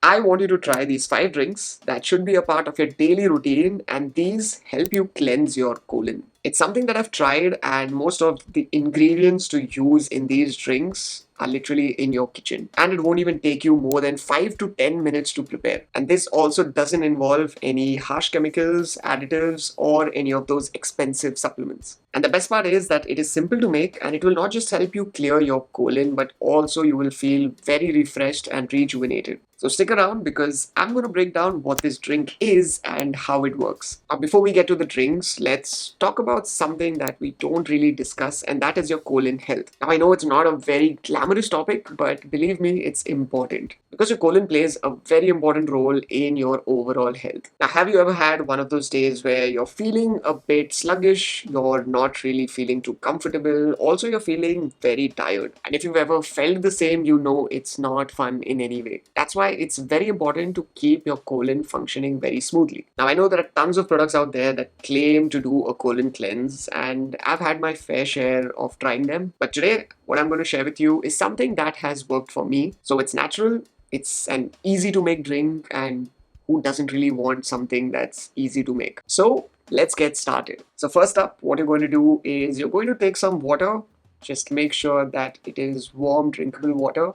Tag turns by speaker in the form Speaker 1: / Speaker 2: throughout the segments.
Speaker 1: I want you to try these 5 drinks that should be a part of your daily routine, and these help you cleanse your colon. It's something that I've tried, and most of the ingredients to use in these drinks are literally in your kitchen. And it won't even take you more than 5 to 10 minutes to prepare. And this also doesn't involve any harsh chemicals, additives, or any of those expensive supplements. And the best part is that it is simple to make, and it will not just help you clear your colon, but also you will feel very refreshed and rejuvenated. So stick around because I'm going to break down what this drink is and how it works. Now, before we get to the drinks, let's talk about something that we don't really discuss, and that is your colon health. Now, I know it's not a very glamorous topic, but believe me, it's important because your colon plays a very important role in your overall health. Now, have you ever had one of those days where you're feeling a bit sluggish, you're not really feeling too comfortable, also you're feeling very tired? And if you've ever felt the same, you know it's not fun in any way. That's why it's very important to keep your colon functioning very smoothly. Now, I know there are tons of products out there that claim to do a colon cleanse, and I've had my fair share of trying them. But today, what I'm going to share with you is something that has worked for me. So it's natural, it's an easy to make drink, and who doesn't really want something that's easy to make? So let's get started. So, first up, what you're going to do is you're going to take some water. Just make sure that it is warm, drinkable water,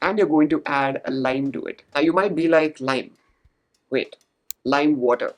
Speaker 1: and you're going to add a lime to it. Now, you might be like, lime? Wait, lime water.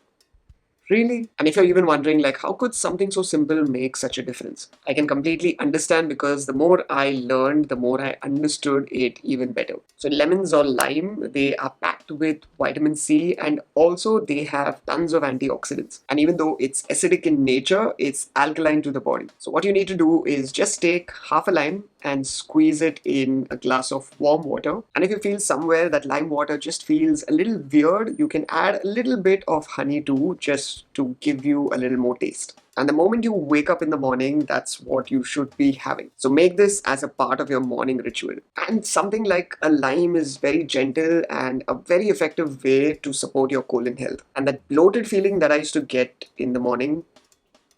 Speaker 1: Really? And if you're even wondering, like, how could something so simple make such a difference? I can completely understand because the more I learned, the more I understood it even better. So, lemons or lime, they are packed with vitamin C, and also they have tons of antioxidants. And even though it's acidic in nature, it's alkaline to the body. So, what you need to do is just take half a lime and squeeze it in a glass of warm water. And if you feel somewhere that lime water just feels a little weird, you can add a little bit of honey too, just to give you a little more taste. And the moment you wake up in the morning, that's what you should be having. So make this as a part of your morning ritual. And something like a lime is very gentle and a very effective way to support your colon health. And that bloated feeling that I used to get in the morning,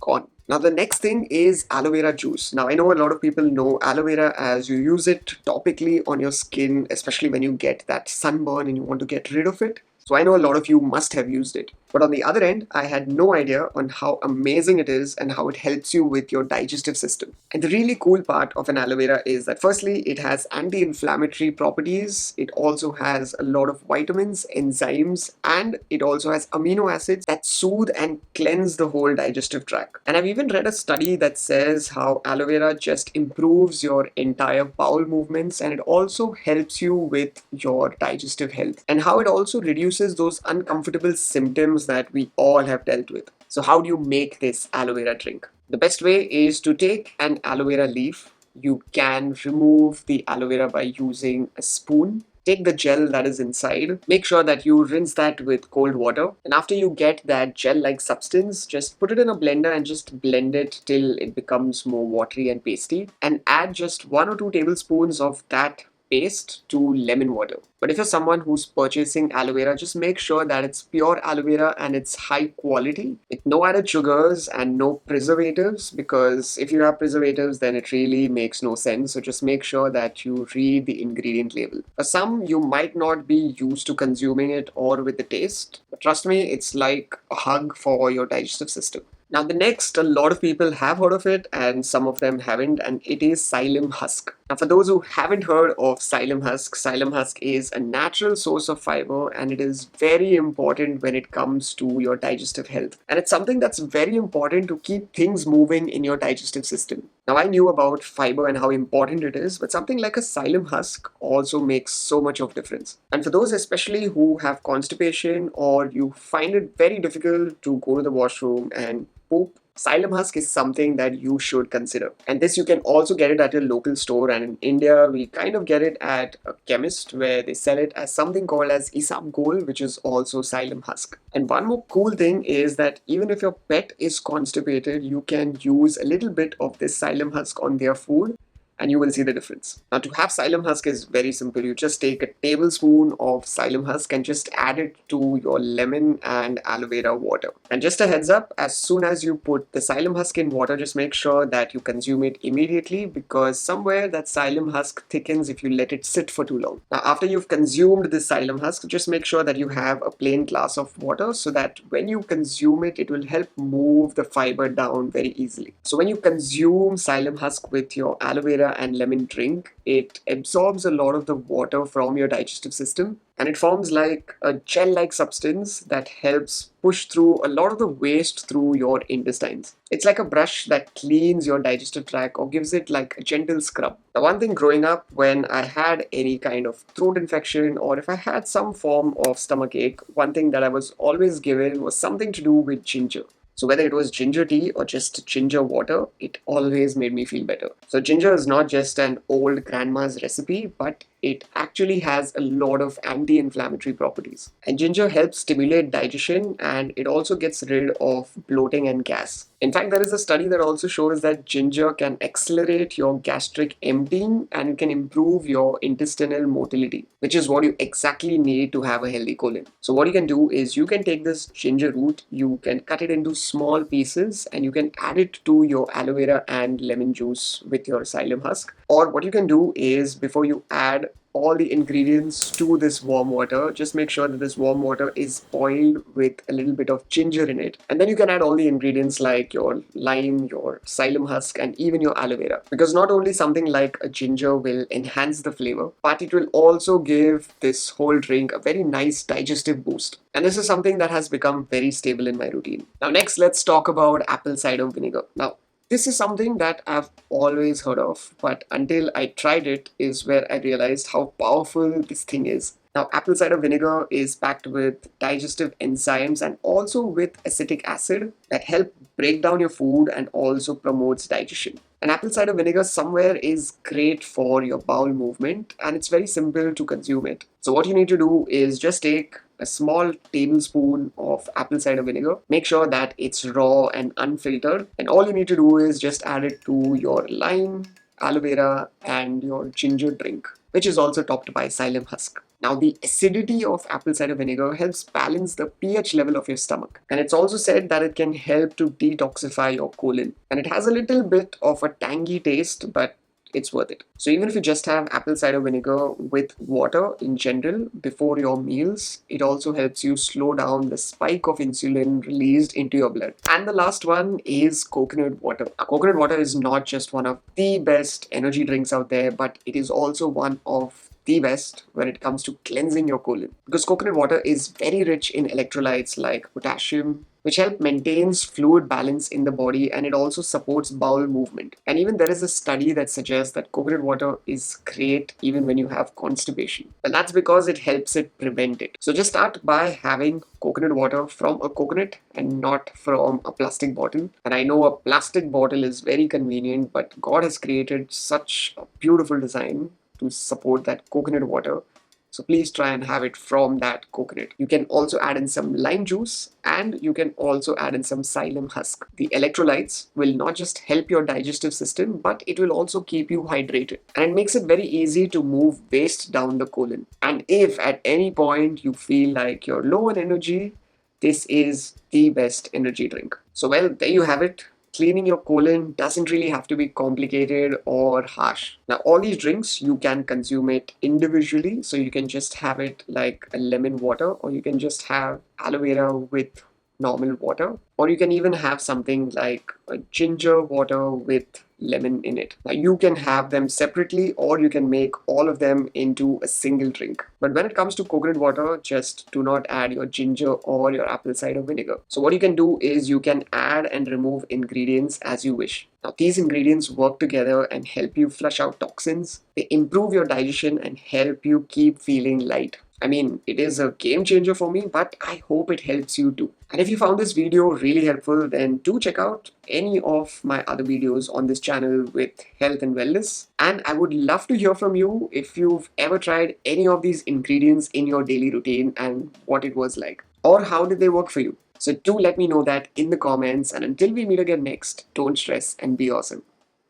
Speaker 1: gone. Now, the next thing is aloe vera juice. Now, I know a lot of people know aloe vera as you use it topically on your skin, especially when you get that sunburn and you want to get rid of it. So, I know a lot of you must have used it. But on the other end, I had no idea on how amazing it is and how it helps you with your digestive system. And the really cool part of an aloe vera is that firstly, it has anti-inflammatory properties. It also has a lot of vitamins, enzymes, and it also has amino acids that soothe and cleanse the whole digestive tract. And I've even read a study that says how aloe vera just improves your entire bowel movements, and it also helps you with your digestive health, and how it also reduces those uncomfortable symptoms that we all have dealt with. So, how do you make this aloe vera drink? The best way is to take an aloe vera leaf. You can remove the aloe vera by using a spoon. Take the gel that is inside. Make sure that you rinse that with cold water. And after you get that gel like substance, just put it in a blender and just blend it till it becomes more watery and pasty. And add just 1 or 2 tablespoons of that paste to lemon water. But if you're someone who's purchasing aloe vera, just make sure that it's pure aloe vera and it's high quality with no added sugars and no preservatives, because if you have preservatives, then it really makes no sense. So just make sure that you read the ingredient label. For some, you might not be used to consuming it or with the taste, but trust me, it's like a hug for your digestive system. Now, the next, a lot of people have heard of it and some of them haven't, and it is psyllium husk. Now, for those who haven't heard of psyllium husk is a natural source of fiber, and it is very important when it comes to your digestive health. And it's something that's very important to keep things moving in your digestive system. Now, I knew about fiber and how important it is, but something like a psyllium husk also makes so much of difference. And for those especially who have constipation or you find it very difficult to go to the washroom and poop, psyllium husk is something that you should consider. And this you can also get it at your local store, and in India we kind of get it at a chemist where they sell it as something called as isabgol, which is also psyllium husk. And one more cool thing is that even if your pet is constipated, you can use a little bit of this psyllium husk on their food and you will see the difference. Now, to have psyllium husk is very simple. You just take a tablespoon of psyllium husk and just add it to your lemon and aloe vera water. And just a heads up, as soon as you put the psyllium husk in water, just make sure that you consume it immediately, because somewhere that psyllium husk thickens if you let it sit for too long. Now, after you've consumed this psyllium husk, just make sure that you have a plain glass of water so that when you consume it, it will help move the fiber down very easily. So when you consume psyllium husk with your aloe vera and lemon drink, it absorbs a lot of the water from your digestive system, and it forms like a gel-like substance that helps push through a lot of the waste through your intestines. It's like a brush that cleans your digestive tract or gives it like a gentle scrub. The one thing growing up, when I had any kind of throat infection or if I had some form of stomach ache, one thing that I was always given was something to do with ginger. So whether it was ginger tea or just ginger water, it always made me feel better. So ginger is not just an old grandma's recipe, but it actually has a lot of anti-inflammatory properties. And ginger helps stimulate digestion, and it also gets rid of bloating and gas. In fact, there is a study that also shows that ginger can accelerate your gastric emptying and it can improve your intestinal motility, which is what you exactly need to have a healthy colon. So what you can do is you can take this ginger root, you can cut it into small pieces, and you can add it to your aloe vera and lemon juice with your psyllium husk. Or what you can do is, before you add all the ingredients to this warm water, just make sure that this warm water is boiled with a little bit of ginger in it. And then you can add all the ingredients like your lime, your psyllium husk, and even your aloe vera. Because not only something like a ginger will enhance the flavor, but it will also give this whole drink a very nice digestive boost. And this is something that has become very stable in my routine. Now, next, let's talk about apple cider vinegar. Now, this is something that I've always heard of, but until I tried it is where I realized how powerful this thing is. Now, apple cider vinegar is packed with digestive enzymes and also with acetic acid that help break down your food and also promotes digestion. And apple cider vinegar somewhere is great for your bowel movement, and it's very simple to consume it. So what you need to do is just take a small tablespoon of apple cider vinegar. Make sure that it's raw and unfiltered. And all you need to do is just add it to your lime, aloe vera, and your ginger drink, which is also topped by psyllium husk. Now, the acidity of apple cider vinegar helps balance the pH level of your stomach. And it's also said that it can help to detoxify your colon. And it has a little bit of a tangy taste, but it's worth it. So even if you just have apple cider vinegar with water in general before your meals, it also helps you slow down the spike of insulin released into your blood. And the last one is coconut water. Now, coconut water is not just one of the best energy drinks out there, but it is also one of the best when it comes to cleansing your colon, because coconut water is very rich in electrolytes like potassium, which help maintains fluid balance in the body, and it also supports bowel movement. And even there is a study that suggests that coconut water is great even when you have constipation. And that's because it helps it prevent it. So just start by having coconut water from a coconut and not from a plastic bottle. And I know a plastic bottle is very convenient, but God has created such a beautiful design to support that coconut water. So please try and have it from that coconut. You can also add in some lime juice, and you can also add in some psyllium husk. The electrolytes will not just help your digestive system, but it will also keep you hydrated. And it makes it very easy to move waste down the colon. And if at any point you feel like you're low on energy, this is the best energy drink. So well, there you have it. Cleaning your colon doesn't really have to be complicated or harsh. Now, all these drinks, you can consume it individually. So you can just have it like a lemon water, or you can just have aloe vera with normal water, or you can even have something like a ginger water with lemon in it. Now, you can have them separately, or you can make all of them into a single drink. But when it comes to coconut water, just do not add your ginger or your apple cider vinegar. So what you can do is you can add and remove ingredients as you wish. Now, these ingredients work together and help you flush out toxins. They improve your digestion and help you keep feeling light. I mean, it is a game changer for me, but I hope it helps you too. And if you found this video really helpful, then do check out any of my other videos on this channel with health and wellness. And I would love to hear from you if you've ever tried any of these ingredients in your daily routine and what it was like, or how did they work for you. So do let me know that in the comments. And until we meet again next, don't stress and be awesome.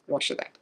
Speaker 1: Rocher that.